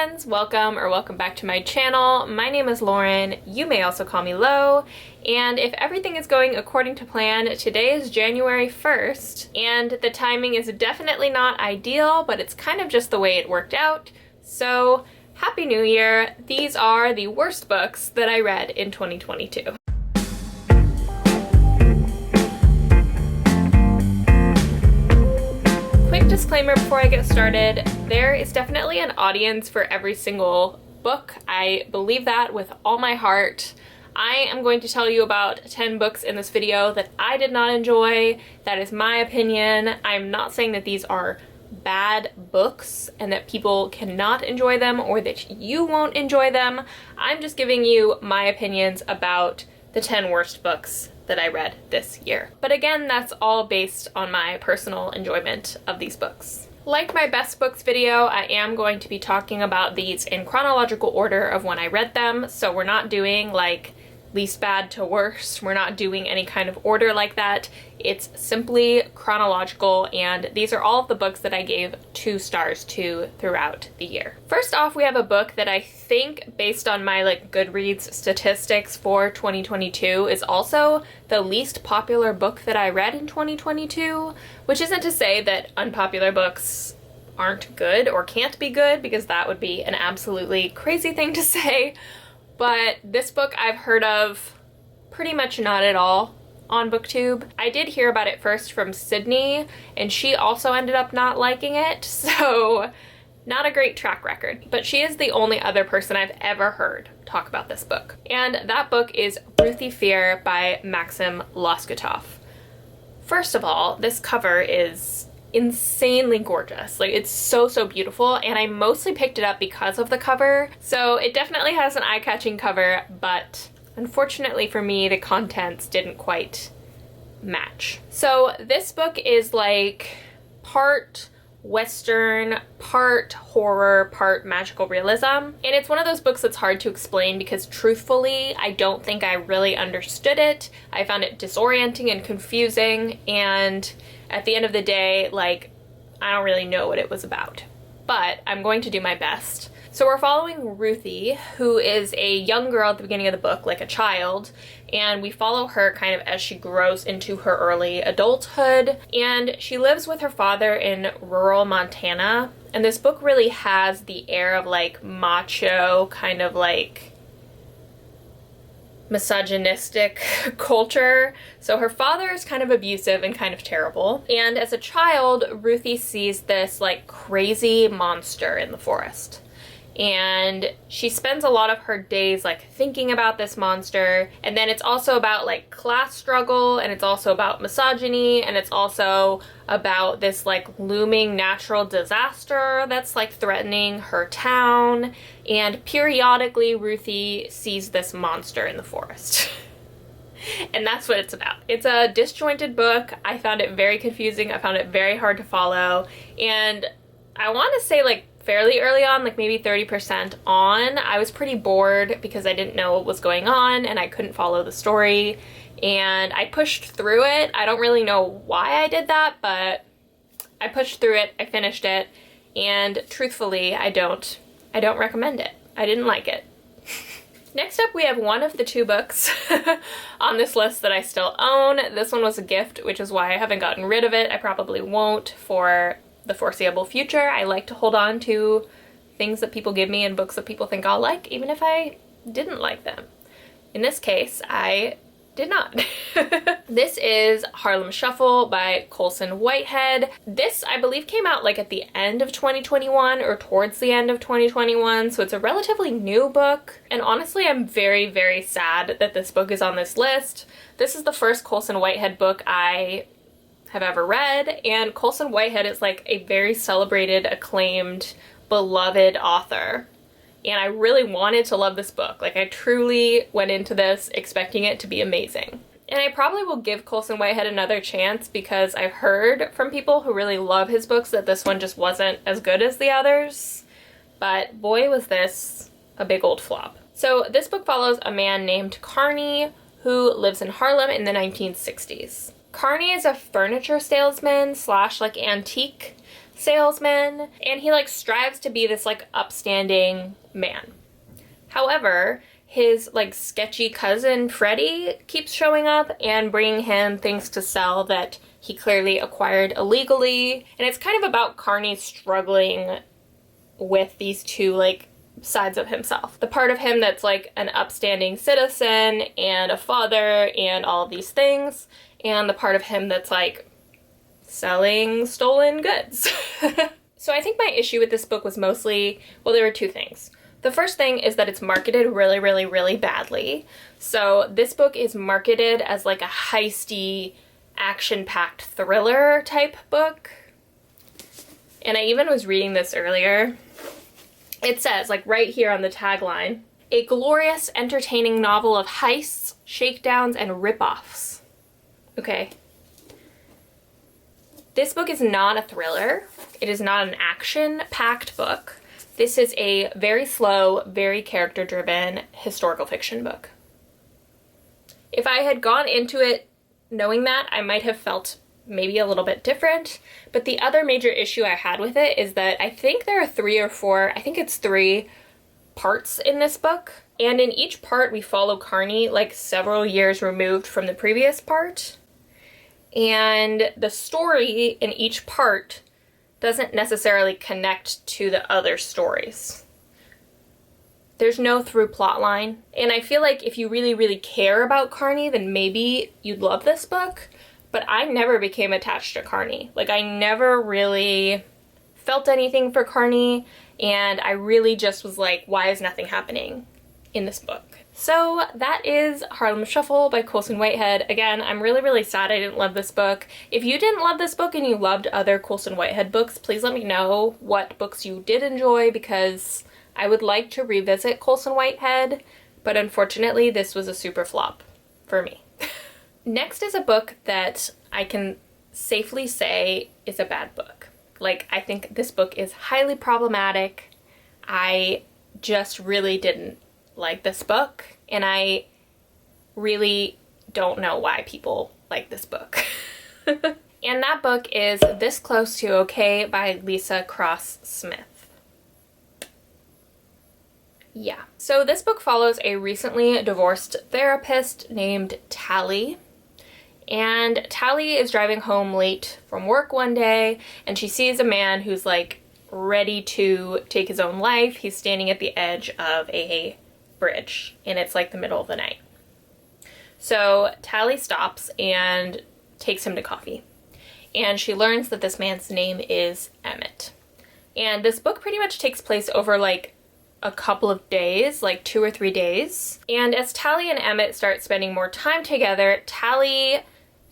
friends, welcome back to my channel. My name is Lauren, you may also call me Lo, and if everything is going according to plan, today is January 1st, and the timing is definitely not ideal, but it's kind of just the way it worked out. So, Happy New Year! These are the worst books that I read in 2022. Quick disclaimer before I get started, there is definitely an audience for every single book. I believe that with all my heart. I am going to tell you about 10 books in this video that I did not enjoy. That is my opinion. I'm not saying that these are bad books and that people cannot enjoy them or that you won't enjoy them. I'm just giving you my opinions about the 10 worst books that I read this year. But again, that's all based on my personal enjoyment of these books. Like my best books video, I am going to be talking about these in chronological order of when I read them, so we're not doing like least bad to worst. We're not doing any kind of order like that. It's simply chronological, and these are all of the books that I gave 2 stars to throughout the year. First off, we have a book that I think, based on my Goodreads statistics for 2022, is also the least popular book that I read in 2022, which isn't to say that unpopular books aren't good or can't be good, because that would be an absolutely crazy thing to say. But this book I've heard of pretty much not at all on BookTube. I did hear about it first from Sydney, and she also ended up not liking it, so not a great track record. But she is the only other person I've ever heard talk about this book. And that book is Ruthie Fear by Maxim Loscutov. First of all, this cover is insanely gorgeous. It's so beautiful, and I mostly picked it up because of the cover. So it definitely has an eye-catching cover, but unfortunately for me, the contents didn't quite match. So this book is part Western, part horror, part magical realism. And it's one of those books that's hard to explain because truthfully, I don't think I really understood it. I found it disorienting and confusing, and at the end of the day, I don't really know what it was about. But I'm going to do my best. So we're following Ruthie, who is a young girl at the beginning of the book, like a child, and we follow her kind of as she grows into her early adulthood, and she lives with her father in rural Montana, and this book really has the air of macho, kind of misogynistic culture. So her father is kind of abusive and kind of terrible, and as a child, Ruthie sees this crazy monster in the forest. And she spends a lot of her days thinking about this monster, and then it's also about class struggle, and it's also about misogyny, and it's also about this looming natural disaster that's threatening her town, and periodically Ruthie sees this monster in the forest. And that's what it's about. It's a disjointed book. I found it very confusing. I found it very hard to follow, and I want to say fairly early on, maybe 30% on, I was pretty bored because I didn't know what was going on and I couldn't follow the story, and I pushed through it. I don't really know why I did that, but I pushed through it, I finished it, and truthfully, I don't recommend it. I didn't like it. Next up, we have one of the 2 books on this list that I still own. This one was a gift, which is why I haven't gotten rid of it. I probably won't for the foreseeable future. I like to hold on to things that people give me and books that people think I'll like, even if I didn't like them. In this case, I did not. This is Harlem Shuffle by Colson Whitehead. This, I believe, came out at the end of 2021 or towards the end of 2021, so it's a relatively new book. And honestly, I'm very sad that this book is on this list. This is the first Colson Whitehead book I have ever read, and Colson Whitehead is a very celebrated, acclaimed, beloved author, and I really wanted to love this book. I truly went into this expecting it to be amazing. And I probably will give Colson Whitehead another chance because I've heard from people who really love his books that this one just wasn't as good as the others, but boy was this a big old flop. So this book follows a man named Carney who lives in Harlem in the 1960s. Carney is a furniture salesman slash antique salesman, and he like strives to be this like upstanding man. However, his like sketchy cousin Freddie keeps showing up and bringing him things to sell that he clearly acquired illegally, and it's kind of about Carney struggling with these two like sides of himself. The part of him that's like an upstanding citizen and a father and all of these things, and the part of him that's like selling stolen goods. So I think my issue with this book was mostly, well, there were two things. The first thing is that it's marketed really, really, really badly. So this book is marketed as like a heisty, action-packed thriller type book. And I even was reading this earlier. It says, like right here on the tagline, a glorious, entertaining novel of heists, shakedowns, and rip-offs. Okay. This book is not a thriller. It is not an action-packed book. This is a very slow, very character-driven historical fiction book. If I had gone into it knowing that, I might have felt maybe a little bit different. But the other major issue I had with it is that I think there are 3 or 4, I think it's 3 parts in this book. And in each part, we follow Carney like several years removed from the previous part. And the story in each part doesn't necessarily connect to the other stories. There's no through plot line. And I feel like if you really, really care about Carney, then maybe you'd love this book. But I never became attached to Carney. Like, I never really felt anything for Carney, and I really just was like, why is nothing happening in this book? So that is Harlem Shuffle by Colson Whitehead. Again, I'm really, really sad I didn't love this book. If you didn't love this book and you loved other Colson Whitehead books, please let me know what books you did enjoy, because I would like to revisit Colson Whitehead, but unfortunately this was a super flop for me. Next is a book that I can safely say is a bad book. Like, I think this book is highly problematic. I just really didn't like this book, and I really don't know why people like this book. And that book is This Close to Okay by Lisa Cross Smith. Yeah. So this book follows a recently divorced therapist named Tally. And Tally is driving home late from work one day, and she sees a man who's like ready to take his own life. He's standing at the edge of a bridge, and it's like the middle of the night. So Tally stops and takes him to coffee, and she learns that this man's name is Emmett. And this book pretty much takes place over like a couple of days, like 2 or 3 days. And as Tally and Emmett start spending more time together, Tally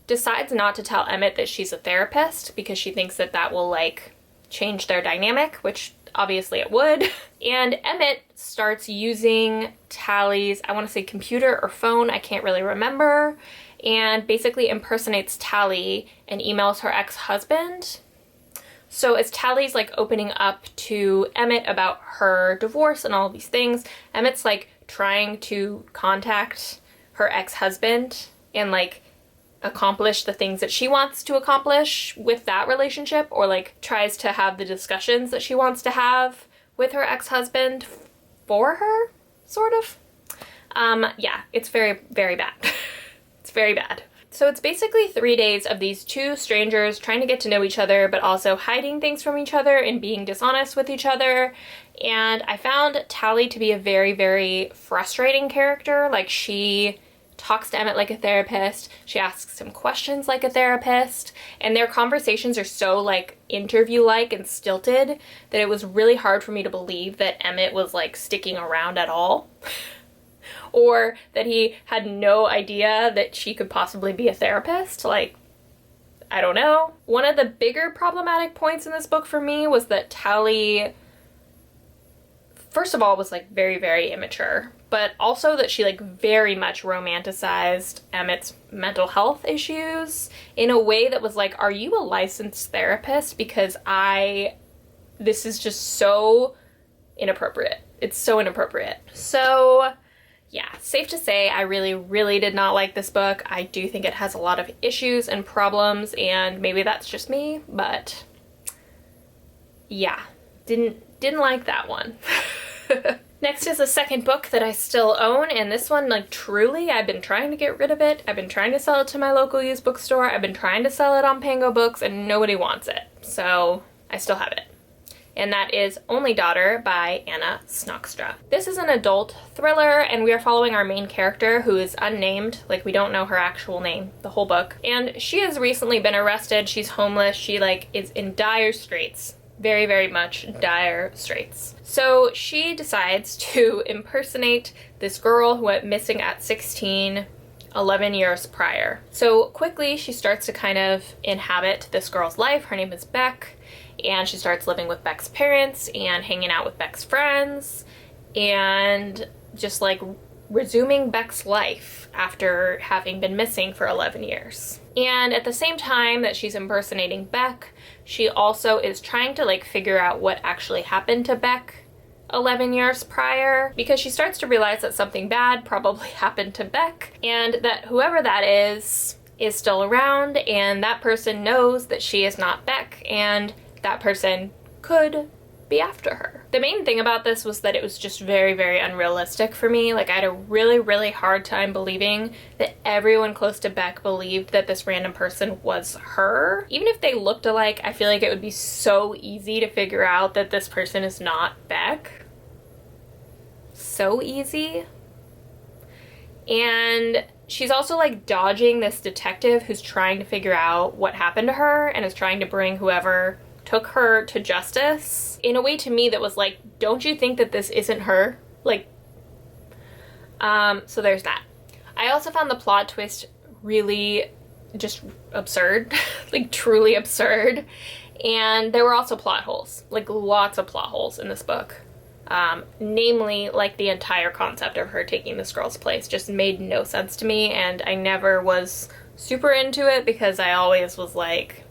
decides not to tell Emmett that she's a therapist because she thinks that that will like change their dynamic, which obviously it would. And Emmett starts using Tally's, I want to say computer or phone, I can't really remember, and basically impersonates Tally and emails her ex-husband. So as Tally's like opening up to Emmett about her divorce and all these things, Emmett's like trying to contact her ex-husband and like accomplish the things that she wants to accomplish with that relationship, or like tries to have the discussions that she wants to have with her ex-husband for her, sort of. Yeah, it's very, very bad. It's very bad. So it's basically 3 days of these two strangers trying to get to know each other, but also hiding things from each other and being dishonest with each other. And I found Tally to be a very, very frustrating character. Like, she talks to Emmett like a therapist, she asks him questions like a therapist, and their conversations are so like interview-like and stilted that it was really hard for me to believe that Emmett was like sticking around at all. Or that he had no idea that she could possibly be a therapist. Like, I don't know. One of the bigger problematic points in this book for me was that Tally, first of all, was like very, very immature, but also that she like very much romanticized Emmett's mental health issues in a way that was like, are you a licensed therapist? Because this is just so inappropriate. It's so inappropriate. So yeah, safe to say I really, really did not like this book. I do think it has a lot of issues and problems, and maybe that's just me, but yeah, didn't like that one. Next is a second book that I still own, and this one, like, truly, I've been trying to get rid of it. I've been trying to sell it to my local used bookstore. I've been trying to sell it on Pango Books, and nobody wants it. So I still have it. And that is Only Daughter by Anna Snoekstra. This is an adult thriller, and we are following our main character, who is unnamed. Like, we don't know her actual name the whole book. And she has recently been arrested. She's homeless. She, like, is in dire straits. Very, very much dire straits. So she decides to impersonate this girl who went missing at 16, 11 years prior. So quickly she starts to kind of inhabit this girl's life. Her name is Beck, and she starts living with Beck's parents and hanging out with Beck's friends and just like resuming Beck's life after having been missing for 11 years. And at the same time that she's impersonating Beck, she also is trying to like figure out what actually happened to Beck 11 years prior, because she starts to realize that something bad probably happened to Beck, and that whoever that is still around, and that person knows that she is not Beck, and that person could be after her. The main thing about this was that it was just very, very unrealistic for me. Like, I had a really, really hard time believing that everyone close to Beck believed that this random person was her. Even if they looked alike, I feel like it would be so easy to figure out that this person is not Beck. So easy. And she's also like dodging this detective who's trying to figure out what happened to her and is trying to bring whoever took her to justice in a way to me that was like, don't you think that this isn't her? Like, so there's that. I also found the plot twist really just absurd, like truly absurd. And there were also plot holes, like lots of plot holes in this book. Namely, like the entire concept of her taking this girl's place just made no sense to me, and I never was super into it because I always was like,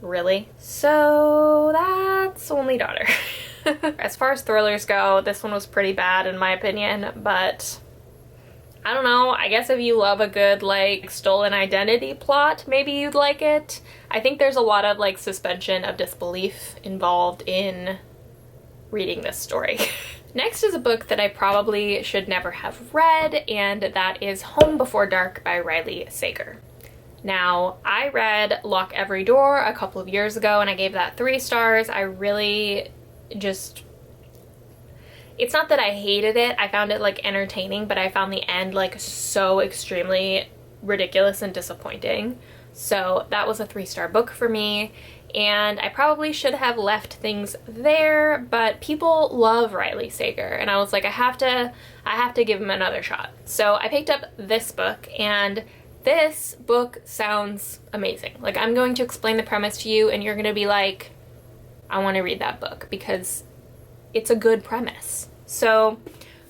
really? So that's Only Daughter. As far as thrillers go, this one was pretty bad in my opinion, but I don't know, I guess if you love a good like stolen identity plot, maybe you'd like it. I think there's a lot of like suspension of disbelief involved in reading this story. Next is a book that I probably should never have read, and that is Home Before Dark by Riley Sager. Now, I read Lock Every Door a couple of years ago and I gave that 3 stars. I really just, it's not that I hated it, I found it like entertaining, but I found the end like so extremely ridiculous and disappointing. So that was a 3-star book for me, and I probably should have left things there, but people love Riley Sager and I was like, I have to give him another shot. So I picked up this book, and this book sounds amazing. Like, I'm going to explain the premise to you and you're gonna be like, I want to read that book because it's a good premise. So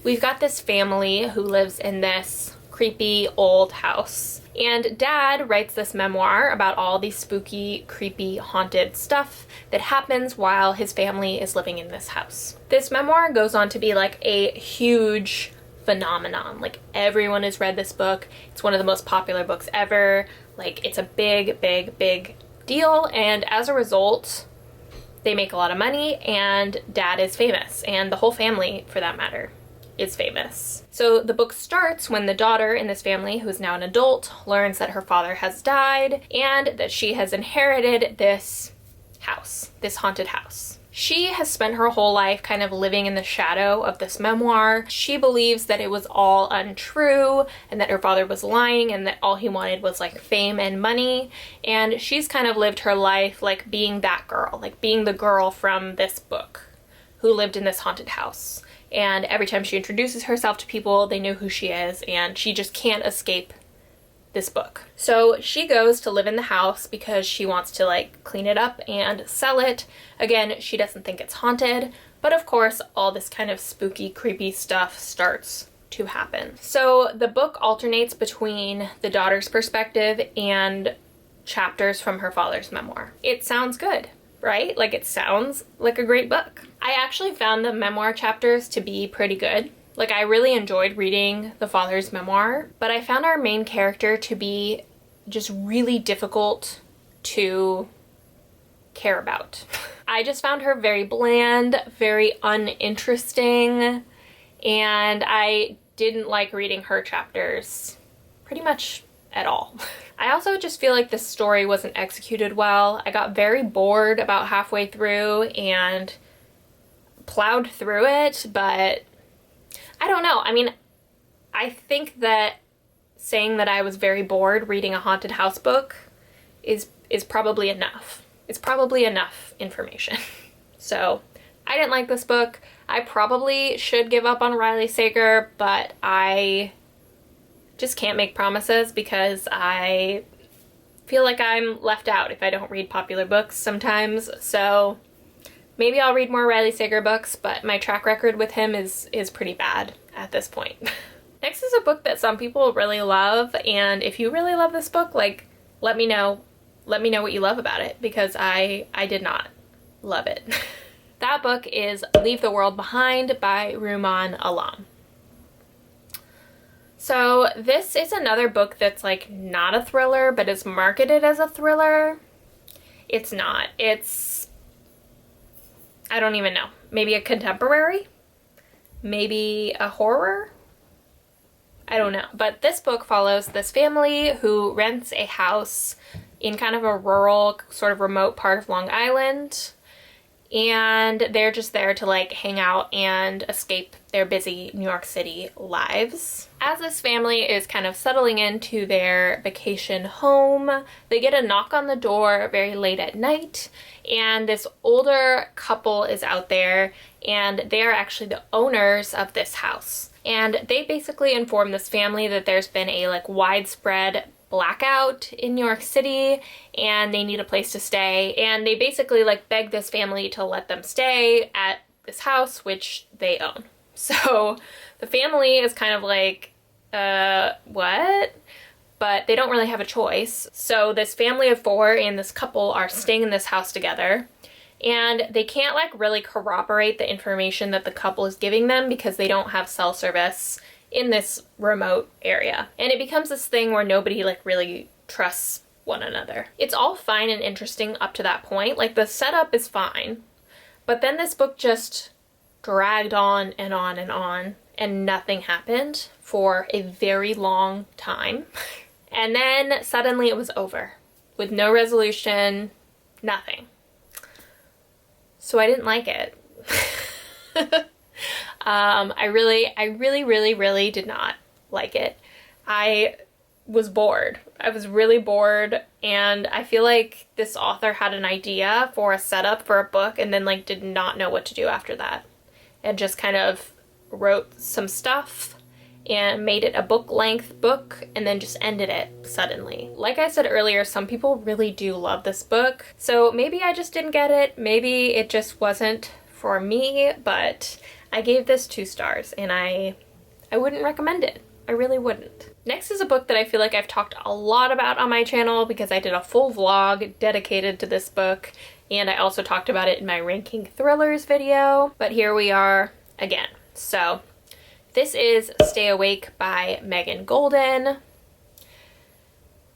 we've got this family who lives in this creepy old house, and Dad writes this memoir about all the spooky, creepy, haunted stuff that happens while his family is living in this house. This memoir goes on to be like a huge phenomenon. Like, everyone has read this book. It's one of the most popular books ever. Like, it's a big, big, big deal, and as a result, they make a lot of money, and Dad is famous, and the whole family, for that matter, is famous. So the book starts when the daughter in this family, who is now an adult, learns that her father has died and that she has inherited this house, this haunted house. She has spent her whole life kind of living in the shadow of this memoir. She believes that it was all untrue and that her father was lying and that all he wanted was like fame and money. And she's kind of lived her life like being that girl, like being the girl from this book who lived in this haunted house. And every time she introduces herself to people, they know who she is, and she just can't escape this book. So she goes to live in the house because she wants to like clean it up and sell it. Again, she doesn't think it's haunted, but of course all this kind of spooky, creepy stuff starts to happen. So the book alternates between the daughter's perspective and chapters from her father's memoir. It sounds good, right? Like, it sounds like a great book. I actually found the memoir chapters to be pretty good. Like, I really enjoyed reading the father's memoir, but I found our main character to be just really difficult to care about. I just found her very bland, very uninteresting, and I didn't like reading her chapters pretty much at all. I also just feel like this story wasn't executed well. I got very bored about halfway through and plowed through it, but I don't know. I mean, I think that saying that I was very bored reading a haunted house book is probably enough. It's probably enough information. So I didn't like this book. I probably should give up on Riley Sager, but I just can't make promises because I feel like I'm left out if I don't read popular books sometimes. So maybe I'll read more Riley Sager books, but my track record with him is pretty bad at this point. Next is a book that some people really love, and if you really love this book, like, let me know what you love about it, because I did not love it. That book is Leave the World Behind by Rumaan Alam. So this is another book that's like not a thriller, but is marketed as a thriller. It's not. It's, I don't even know. Maybe a contemporary? Maybe a horror? I don't know. But this book follows this family who rents a house in kind of a rural, sort of remote part of Long Island. And they're just there to like hang out and escape their busy New York City lives. As this family is kind of settling into their vacation home, they get a knock on the door very late at night, and this older couple is out there, and they are actually the owners of this house. And they basically inform this family that there's been a like widespread blackout in New York City and they need a place to stay, and they basically like beg this family to let them stay at this house which they own. So the family is kind of like, what? But they don't really have a choice. So this family of four and this couple are staying in this house together, and they can't like really corroborate the information that the couple is giving them because they don't have cell service in this remote area. And it becomes this thing where nobody like really trusts one another. It's all fine and interesting up to that point. Like the setup is fine, but then this book just dragged on and on and on, and nothing happened for a very long time. And then suddenly it was over with no resolution, nothing. So I didn't like it. I really did not like it. I was bored. I was really bored, and I feel like this author had an idea for a setup for a book and then like did not know what to do after that, and just kind of wrote some stuff and made it a book-length book and then just ended it suddenly. Like I said earlier, some people really do love this book, so maybe I just didn't get it. Maybe it just wasn't for me, but I gave this 2 stars, and I wouldn't recommend it. I really wouldn't. Next is a book that I feel like I've talked a lot about on my channel because I did a full vlog dedicated to this book, and I also talked about it in my ranking thrillers video, but here we are again. So this is Stay Awake by Megan Golden.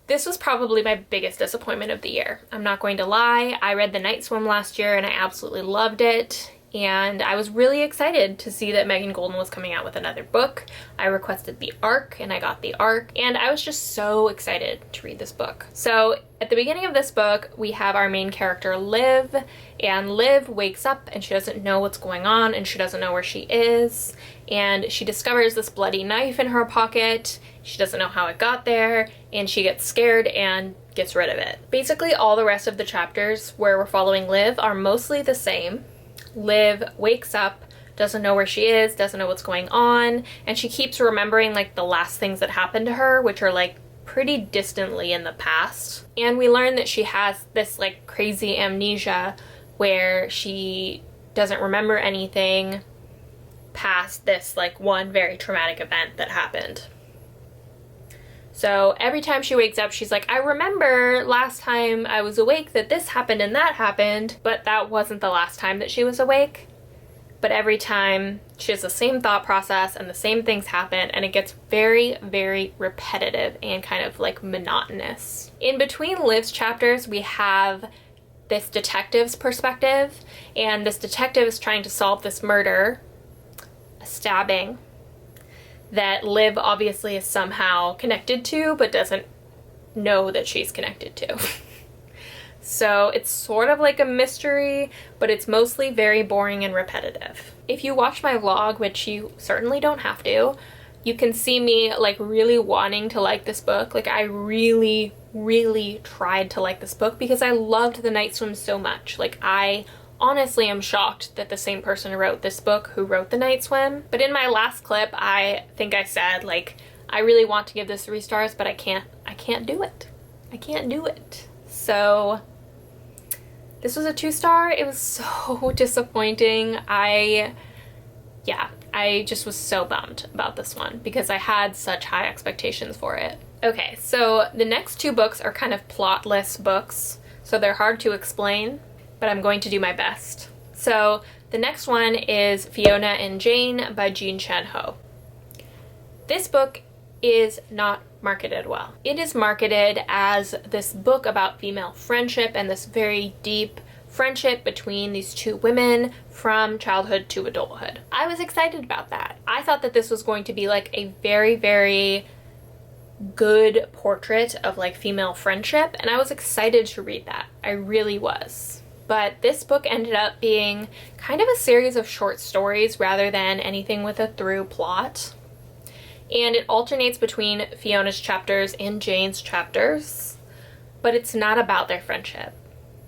This was probably my biggest disappointment of the year. I'm not going to lie. I read The Night Swim last year and I absolutely loved it. And I was really excited to see that Megan Golden was coming out with another book. I requested the ARC and I got the ARC, and I was just so excited to read this book. So at the beginning of this book, we have our main character Liv, and Liv wakes up and she doesn't know what's going on and she doesn't know where she is, and she discovers this bloody knife in her pocket. She doesn't know how it got there, and she gets scared and gets rid of it. Basically all the rest of the chapters where we're following Liv are mostly the same. Liv wakes up, doesn't know where she is, doesn't know what's going on, and she keeps remembering like the last things that happened to her, which are like pretty distantly in the past. And we learn that she has this like crazy amnesia where she doesn't remember anything past this like one very traumatic event that happened. So every time she wakes up, she's like, I remember last time I was awake that this happened and that happened, but that wasn't the last time that she was awake. But every time she has the same thought process and the same things happen, and it gets very, very repetitive and kind of like monotonous. In between Liv's chapters, we have this detective's perspective, and this detective is trying to solve this murder, a stabbing, that Liv obviously is somehow connected to, but doesn't know that she's connected to. So it's sort of like a mystery, but it's mostly very boring and repetitive. If you watch my vlog, which you certainly don't have to, you can see me like really wanting to like this book. Like I really, really tried to like this book because I loved The Night Swim so much. Like I honestly am shocked that the same person wrote this book who wrote The Night Swim. But in my last clip, I think I said like, I really want to give this 3 stars, but I can't do it. I can't do it. So this was a 2-star. It was so disappointing. I just was so bummed about this one because I had such high expectations for it. Okay, so the next 2 books are kind of plotless books, so they're hard to explain, but I'm going to do my best. So the next one is Fiona and Jane by Jean Chen Ho. This book is not marketed well. It is marketed as this book about female friendship and this very deep friendship between these 2 women from childhood to adulthood. I was excited about that. I thought that this was going to be like a very, very good portrait of like female friendship, and I was excited to read that. I really was. But this book ended up being kind of a series of short stories rather than anything with a through plot. And it alternates between Fiona's chapters and Jane's chapters, but it's not about their friendship.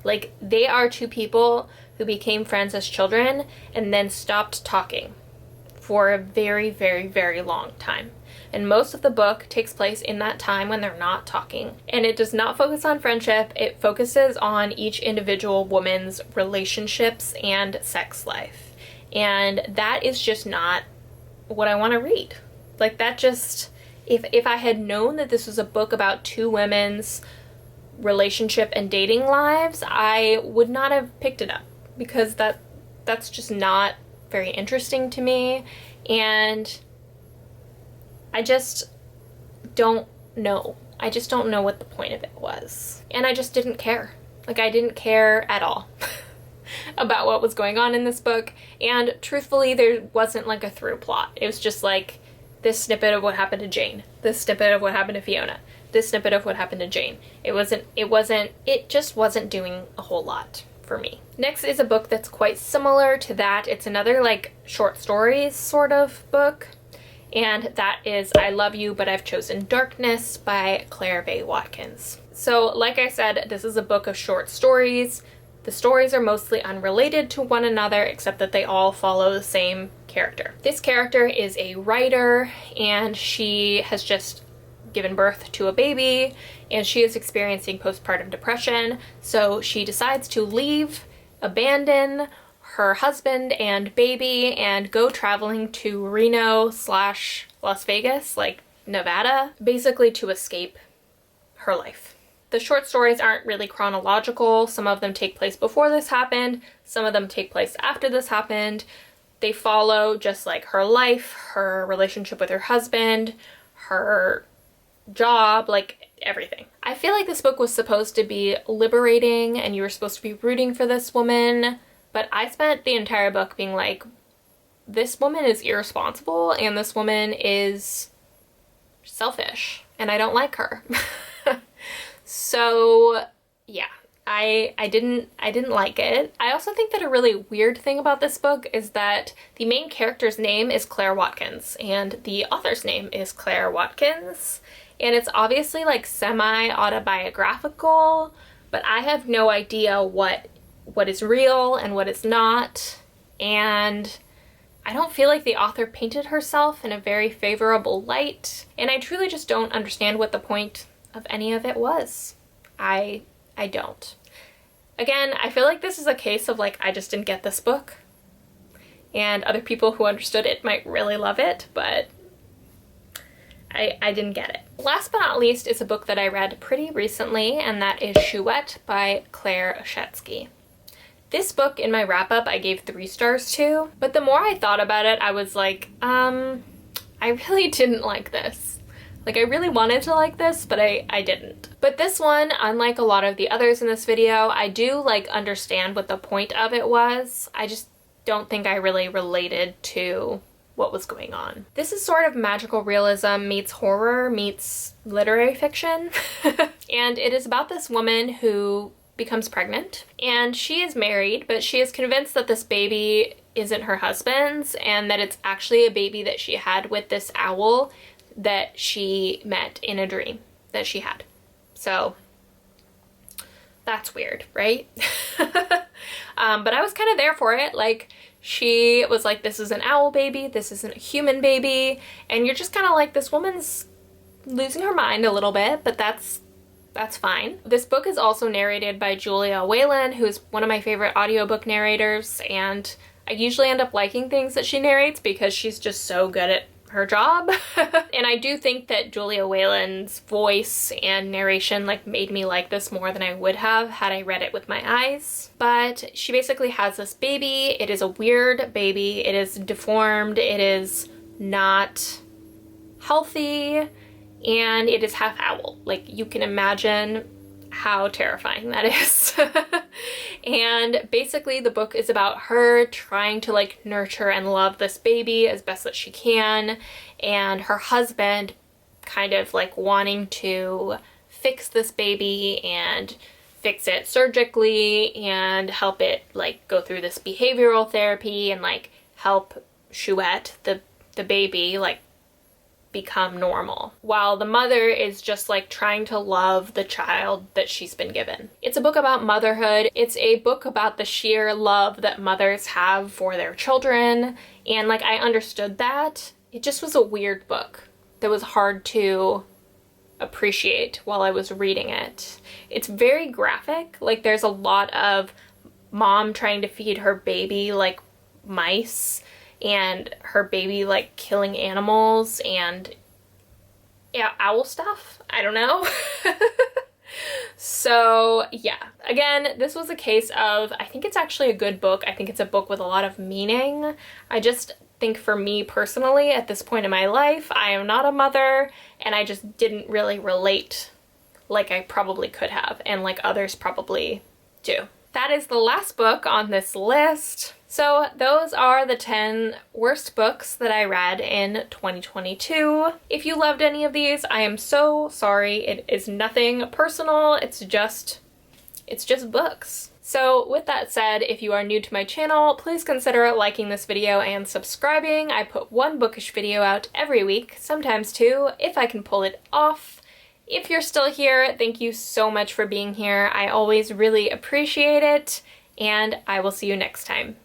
Like, they are 2 people who became friends as children and then stopped talking for a very, very, very long time. And most of the book takes place in that time when they're not talking. And it does not focus on friendship. It focuses on each individual woman's relationships and sex life. And that is just not what I want to read. Like, that just, if I had known that this was a book about 2 women's relationship and dating lives, I would not have picked it up because that's just not very interesting to me, and I just don't know. I just don't know what the point of it was. And I just didn't care. Like, I didn't care at all about what was going on in this book, and truthfully, there wasn't like a through plot. It was just like this snippet of what happened to Jane, this snippet of what happened to Fiona, this snippet of what happened to Jane. It just wasn't doing a whole lot for me. Next is a book that's quite similar to that. It's another like short stories sort of book, and that is I Love You, But I've Chosen Darkness by Claire Vaye Watkins. So like I said, this is a book of short stories. The stories are mostly unrelated to one another, except that they all follow the same character. This character is a writer, and she has just given birth to a baby, and she is experiencing postpartum depression, so she decides to leave, abandon her husband and baby, and go traveling to Reno/Las Vegas, like Nevada, basically to escape her life. The short stories aren't really chronological. Some of them take place before this happened, some of them take place after this happened. They follow just like her life, her relationship with her husband, her job, like everything. I feel like this book was supposed to be liberating and you were supposed to be rooting for this woman, but I spent the entire book being like, this woman is irresponsible and this woman is selfish and I don't like her. So yeah, I didn't like it. I also think that a really weird thing about this book is that the main character's name is Claire Watkins and the author's name is Claire Watkins, and it's obviously like semi-autobiographical, but I have no idea what is real and what is not, and I don't feel like the author painted herself in a very favorable light, and I truly just don't understand what the point of any of it was. I don't. Again, I feel like this is a case of like, I just didn't get this book, and other people who understood it might really love it, but I didn't get it. Last but not least is a book that I read pretty recently, and that is Chouette by Claire Oshetsky. This book in my wrap-up I gave 3 stars to, but the more I thought about it, I was like, I really didn't like this. Like, I really wanted to like this, but I didn't. But this one, unlike a lot of the others in this video, I do like understand what the point of it was. I just don't think I really related to what was going on. This is sort of magical realism meets horror meets literary fiction. And it is about this woman who becomes pregnant, and she is married, but she is convinced that this baby isn't her husband's and that it's actually a baby that she had with this owl that she met in a dream that she had. So that's weird, right? But I was kind of there for it. Like, she was like, this is an owl baby, this isn't a human baby, and you're just kind of like, this woman's losing her mind a little bit, but that's fine. This book is also narrated by Julia Whelan, who's one of my favorite audiobook narrators, and I usually end up liking things that she narrates because she's just so good at her job. And I do think that Julia Whelan's voice and narration like made me like this more than I would have had I read it with my eyes. But she basically has this baby. It is a weird baby. It is deformed. It is not healthy, and it is half owl. Like, you can imagine how terrifying that is. And basically the book is about her trying to like nurture and love this baby as best that she can, and her husband kind of like wanting to fix this baby and fix it surgically and help it like go through this behavioral therapy and like help Chouette, the baby, like become normal, while the mother is just like trying to love the child that she's been given. It's a book about motherhood. It's a book about the sheer love that mothers have for their children, and like, I understood that. It just was a weird book that was hard to appreciate while I was reading it. It's very graphic. Like, there's a lot of mom trying to feed her baby like mice, and her baby like killing animals and yeah, owl stuff. I don't know. So yeah, again, this was a case of, I think it's actually a good book. I think it's a book with a lot of meaning. I just think for me personally, at this point in my life, I am not a mother, and I just didn't really relate like I probably could have, and like others probably do. That is the last book on this list. So those are the 10 worst books that I read in 2022. If you loved any of these, I am so sorry. It is nothing personal. It's just books. So with that said, if you are new to my channel, please consider liking this video and subscribing. I put one bookish video out every week, sometimes two, if I can pull it off. If you're still here, thank you so much for being here. I always really appreciate it, and I will see you next time.